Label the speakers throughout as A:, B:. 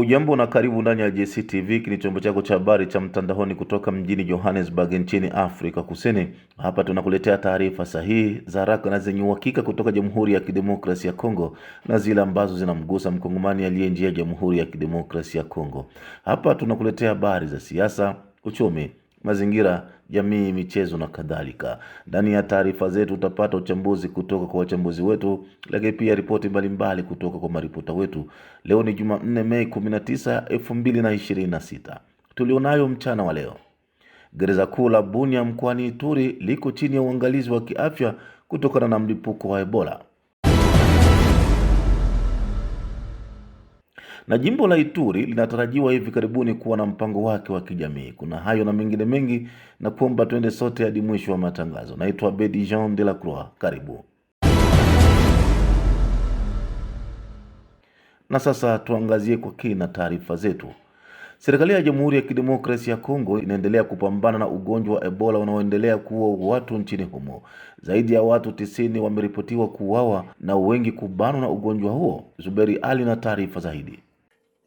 A: Hujambo na karibu ndani ya JCTV, ni chombo chako cha habari cha mtandaoni kutoka mjini Johannesburg nchini Afrika Kusini. Hapa tunakuletea taarifa sahihi za haraka na zenye uhakika kutoka Jamhuri ya Kidemokrasia ya Kongo na zile ambazo zinamgusa mkongomani aliye nje ya Jamhuri ya Kidemokrasia ya Kongo. Hapa tunakuletea habari za siasa, uchumi, mazingira, jamii, michezo na kadhalika. Ndani ya taarifa zetu utapata uchambuzi kutoka kwa wachambuzi wetu, lakini pia ripoti mbalimbali kutoka kwa maripota wetu. Leo ni Jumanne, Mei 19, 2026. Tulionayo mchana wa leo: gereza kuu la Bunia mkoani Ituri liko chini ya uangalizi wa kiafya kutokana na mlipuko wa Ebola. Na jimbo la Ituri linatarajiwa hivi karibuni kuwa na mpango wake wa kijamii. Kuna hayo na mengine mengi, na kuomba twende sote hadi mwisho wa matangazo. Naitwa Bedi Jean de la Croix. Karibu. Na sasa tuangazie kwa kina taarifa zetu. Serikali ya Jamhuri ya Kidemokrasia ya Kongo inaendelea kupambana na ugonjwa wa Ebola unaoendelea kuua watu nchini humo. Zaidi ya watu 90 wameripotiwa kuuawa na wengi kubanwa na ugonjwa huo. Zuberi Ali na taarifa zaidi.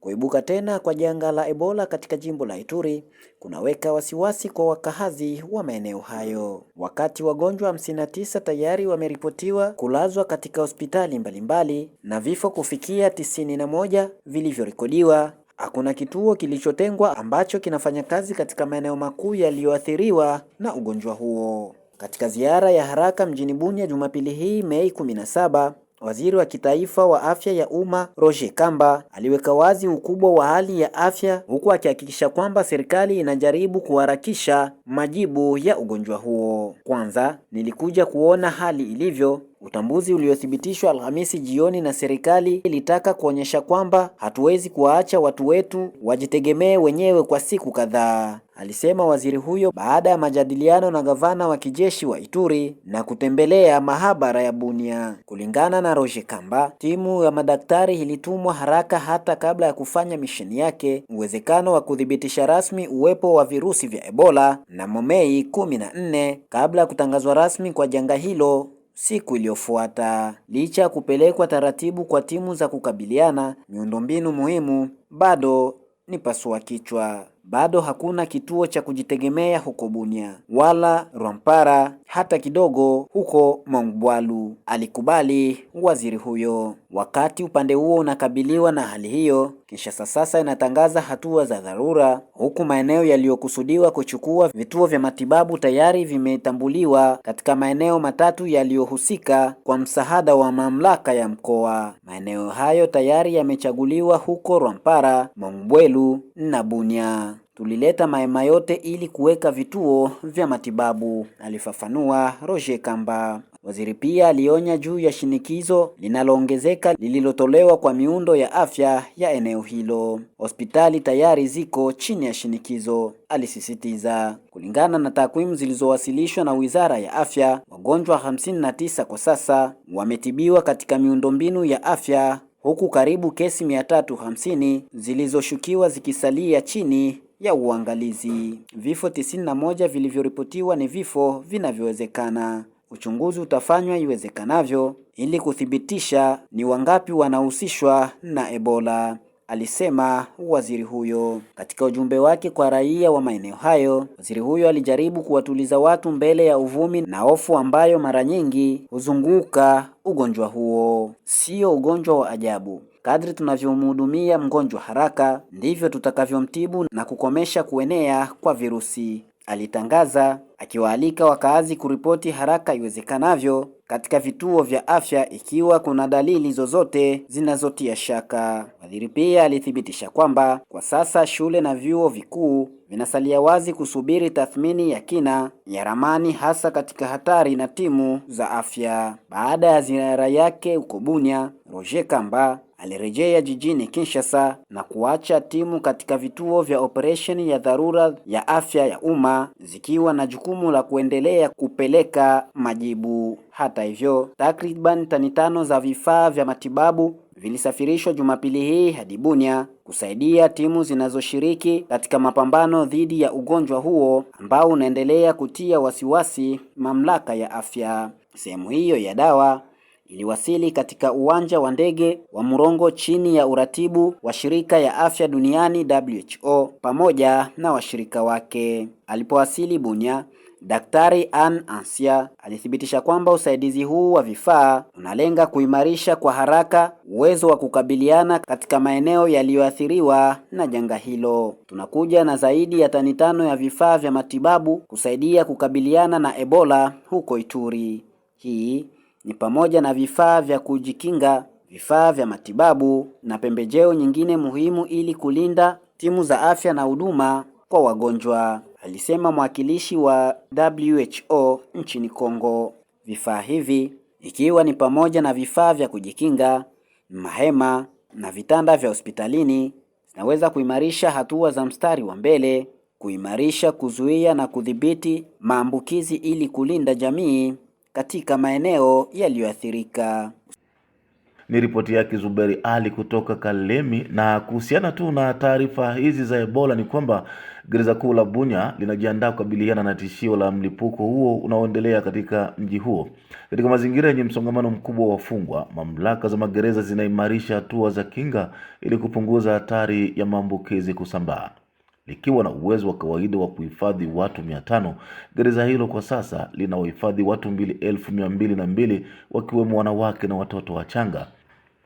B: Kuibuka tena kwa janga la Ebola katika jimbo la Ituri kunaweka wasiwasi kwa wakazi wa maeneo hayo. Wakati wagonjwa 59 tayari wameripotiwa kulazwa katika hospitali mbalimbali na vifo kufikia 91 vilivyorekodiwa, hakuna kituo kilichotengwa ambacho kinafanya kazi katika maeneo makuu yaliyoathiriwa na ugonjwa huo. Katika ziara ya haraka mjini Bunia Jumapili hii Mei 17, Waziri wa Kitaifa wa Afya ya Umma Roger Kamba aliweka wazi ukubwa wa hali ya afya, huku akihakikisha kwamba serikali inajaribu kuharakisha majibu ya ugonjwa huo. Kwanza nilikuja kuona hali ilivyo, utambuzi uliothibitishwa Alhamisi jioni, na serikali ilitaka kuonyesha kwamba hatuwezi kuwaacha watu wetu wajitegemee wenyewe kwa siku kadhaa, alisema waziri huyo baada ya majadiliano na gavana wa kijeshi wa Ituri na kutembelea mahabara ya Bunia. Kulingana na Roger Kamba, timu ya madaktari ilitumwa haraka hata kabla ya kufanya misheni yake uwezekano wa kudhibitisha rasmi uwepo wa virusi vya Ebola na Mei 14 kabla ya kutangazwa rasmi kwa janga hilo siku iliyofuata. Licha ya kupelekwa taratibu kwa timu za kukabiliana, miundombinu muhimu bado ni pasua kichwa. Bado hakuna kituo cha kujitegemea huko Bunia wala Rwampara hata kidogo huko Mongwalu, alikubali waziri huyo. Wakati upande huo unakabiliwa na hali hiyo, Kinshasa sasa inatangaza hatua za dharura, huku maeneo yaliyokusudiwa kuchukua vituo vya matibabu tayari vimetambuliwa katika maeneo matatu yaliyohusika kwa msaada wa mamlaka ya mkoa. Maeneo hayo tayari yamechaguliwa huko Rwampara, Mongwelu na Bunia. Tulileta mahema yote ili kuweka vituo vya matibabu, alifafanua Roger Kamba. Waziri pia alionya juu ya shinikizo linaloongezeka lililotolewa kwa miundo ya afya ya eneo hilo. Hospitali tayari ziko chini ya shinikizo, alisisitiza. Kulingana na takwimu zilizowasilishwa na Wizara ya Afya, wagonjwa 59 kwa sasa wametibiwa katika miundombinu ya afya, huku karibu kesi 350 zilizoshukiwa zikisalia chini ya uangalizi. Vifo 91 vilivyoripotiwa ni vifo vinavyowezekana. Uchunguzi utafanywa iwezekanavyo ili kuthibitisha ni wangapi wanahusishwa na Ebola, alisema waziri huyo. Katika ujumbe wake kwa raia wa maeneo hayo, waziri huyo alijaribu kuwatuliza watu mbele ya uvumi na hofu ambayo mara nyingi huzunguka ugonjwa huo. Sio ugonjwa wa ajabu. Kadri tunavyomhudumia mgonjwa haraka, ndivyo tutakavyomtibu na kukomesha kuenea kwa virusi, alitangaza, akiwaalika wakaazi kuripoti haraka iwezekanavyo katika vituo vya afya ikiwa kuna dalili zozote zinazotia shaka. Waziri pia alithibitisha kwamba kwa sasa shule na vyuo vikuu vinasalia wazi kusubiri tathmini ya kina ya ramani, hasa katika hatari na timu za afya. Baada ya ziara yake huko Bunia, Roger Kamba alirejea jijini Kinshasa na kuacha timu katika vituo vya operesheni ya dharura ya afya ya umma zikiwa na jukumu la kuendelea kupeleka majibu. Hata hivyo, takriban tani 5 za vifaa vya matibabu vilisafirishwa Jumapili hii hadi Bunia kusaidia timu zinazoshiriki katika mapambano dhidi ya ugonjwa huo ambao unaendelea kutia wasiwasi mamlaka ya afya. Sehemu hiyo ya dawa iliwasili katika uwanja wa ndege wa Murongo chini ya uratibu wa Shirika ya Afya Duniani WHO pamoja na washirika wake. Alipowasili Bunia, Daktari Anne Ansia alithibitisha kwamba usaidizi huu wa vifaa unalenga kuimarisha kwa haraka uwezo wa kukabiliana katika maeneo yaliyoathiriwa na janga hilo. Tunakuja na zaidi ya tani 5 ya vifaa vya matibabu kusaidia kukabiliana na Ebola huko Ituri. Hii ni pamoja na vifaa vya kujikinga, vifaa vya matibabu na pembejeo nyingine muhimu ili kulinda timu za afya na huduma kwa wagonjwa, alisema mwakilishi wa WHO nchini Kongo. Vifaa hivi ikiwa ni pamoja na vifaa vya kujikinga, mahema na vitanda vya hospitalini zinaweza kuimarisha hatua za mstari wa mbele, kuimarisha, kuzuia na kudhibiti maambukizi ili kulinda jamii katika maeneo yaliyoathirika.
A: Ni ripoti yake Zuberi Ali kutoka Kalemi. Na kuhusiana tu na taarifa hizi za Ebola ni kwamba gereza kuu la Bunia linajiandaa kukabiliana na tishio la mlipuko huo unaoendelea katika mji huo. Katika mazingira yenye msongamano mkubwa wa wafungwa, mamlaka za magereza zinaimarisha hatua za kinga ili kupunguza hatari ya maambukizi kusambaa. Likiwa na uwezo wa kawaida wa kuhifadhi watu 500, gereza hilo kwa sasa linahifadhi watu 2,202 wakiwemo wanawake na watoto wachanga.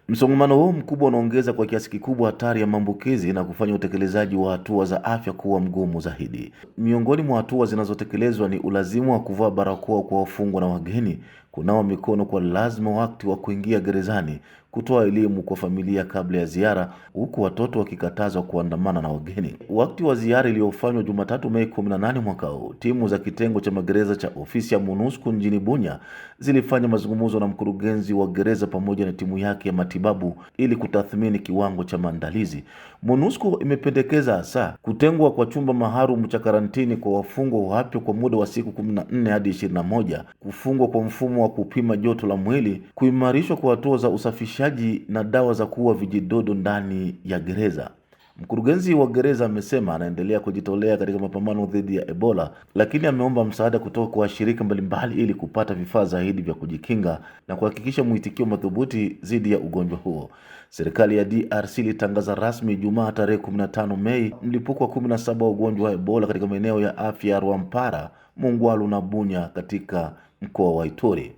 A: Msongamano huu mkubwa unaongeza kwa kiasi kikubwa hatari ya maambukizi na kufanya utekelezaji wa hatua za afya kuwa mgumu zaidi. Miongoni mwa hatua zinazotekelezwa ni ulazimu wa kuvaa barakoa kwa wafungwa na wageni, kunawa mikono kwa lazima wakati wa kuingia gerezani, kutoa elimu kwa familia kabla ya ziara, huku watoto wakikatazwa kuandamana na wageni. Wakati wa ziara iliyofanywa Jumatatu Mei 18 mwaka huu, timu za kitengo cha magereza cha ofisi ya MONUSCO mjini Bunia zilifanya mazungumzo na mkurugenzi wa gereza pamoja na timu yake ya matibabu ili kutathmini kiwango cha maandalizi. MONUSCO imependekeza hasa kutengwa kwa chumba maalum cha karantini kwa wafungwa wapya kwa muda wa siku 14 hadi 21, kufungwa kwa mfumo wa kupima joto la mwili, kuimarishwa kwa hatua za usafishaji na dawa za kuua vijidudu ndani ya gereza. Mkurugenzi wa gereza amesema anaendelea kujitolea katika mapambano dhidi ya Ebola, lakini ameomba msaada kutoka kwa washirika mbalimbali ili kupata vifaa zaidi vya kujikinga na kuhakikisha mwitikio madhubuti dhidi ya ugonjwa huo. Serikali ya DRC ilitangaza rasmi Ijumaa tarehe 15 Mei mlipuko wa 17 wa ugonjwa wa Ebola katika maeneo ya afya ya Rwampara, Mungwalu na Bunya katika mkoa wa Ituri.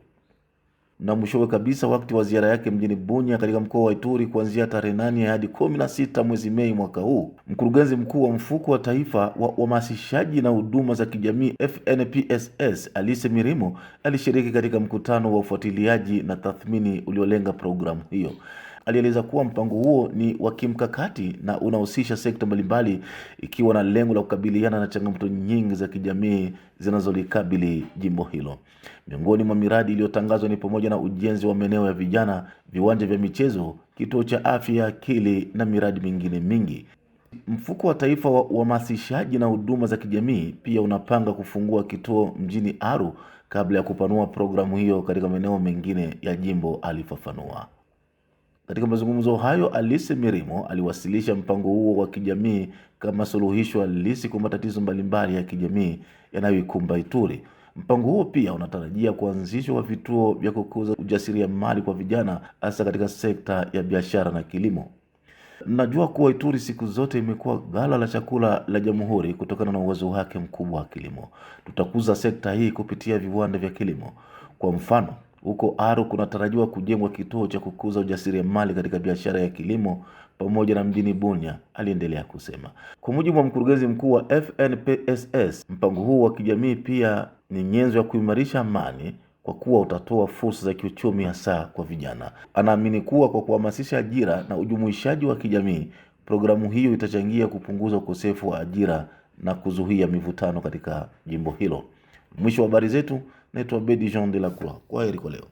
A: Na mwishowe kabisa, wakati wa ziara yake mjini Bunya katika mkoa wa Ituri kuanzia tarehe 8 hadi 16 mwezi Mei mwaka huu, mkurugenzi mkuu wa mfuko wa taifa wa uhamasishaji na huduma za kijamii FNPSS Alice Mirimo alishiriki katika mkutano wa ufuatiliaji na tathmini uliolenga programu hiyo. Alieleza kuwa mpango huo ni wa kimkakati na unahusisha sekta mbalimbali, ikiwa na lengo la kukabiliana na changamoto nyingi za kijamii zinazolikabili jimbo hilo. Miongoni mwa miradi iliyotangazwa ni pamoja na ujenzi wa maeneo ya vijana, viwanja vya michezo, kituo cha afya ya akili na miradi mingine mingi. Mfuko wa taifa wa uhamasishaji na huduma za kijamii pia unapanga kufungua kituo mjini Aru kabla ya kupanua programu hiyo katika maeneo mengine ya jimbo, alifafanua. Katika mazungumzo hayo, Alice Mirimo aliwasilisha mpango huo wa kijamii kama suluhisho halisi kwa matatizo mbalimbali ya kijamii yanayoikumba Ituri. Mpango huo pia unatarajia kuanzishwa vituo vya kukuza ujasiriamali kwa vijana, hasa katika sekta ya biashara na kilimo. Najua kuwa Ituri siku zote imekuwa ghala la chakula la jamhuri kutokana na uwezo wake mkubwa wa kilimo. Tutakuza sekta hii kupitia viwanda vya kilimo. Kwa mfano, huko Aru kunatarajiwa kujengwa kituo cha kukuza ujasiriamali katika biashara ya kilimo pamoja na mjini Bunya, aliendelea kusema. Kwa mujibu wa mkurugenzi mkuu wa FNPSS, mpango huu wa kijamii pia ni nyenzo ya kuimarisha amani kwa kuwa utatoa fursa za kiuchumi hasa kwa vijana. Anaamini kuwa kwa kuhamasisha ajira na ujumuishaji wa kijamii, programu hiyo itachangia kupunguza ukosefu wa ajira na kuzuia mivutano katika jimbo hilo. Mwisho wa habari zetu. Naitwa Bedi Jean de la Croix. Kwaheri kwa leo.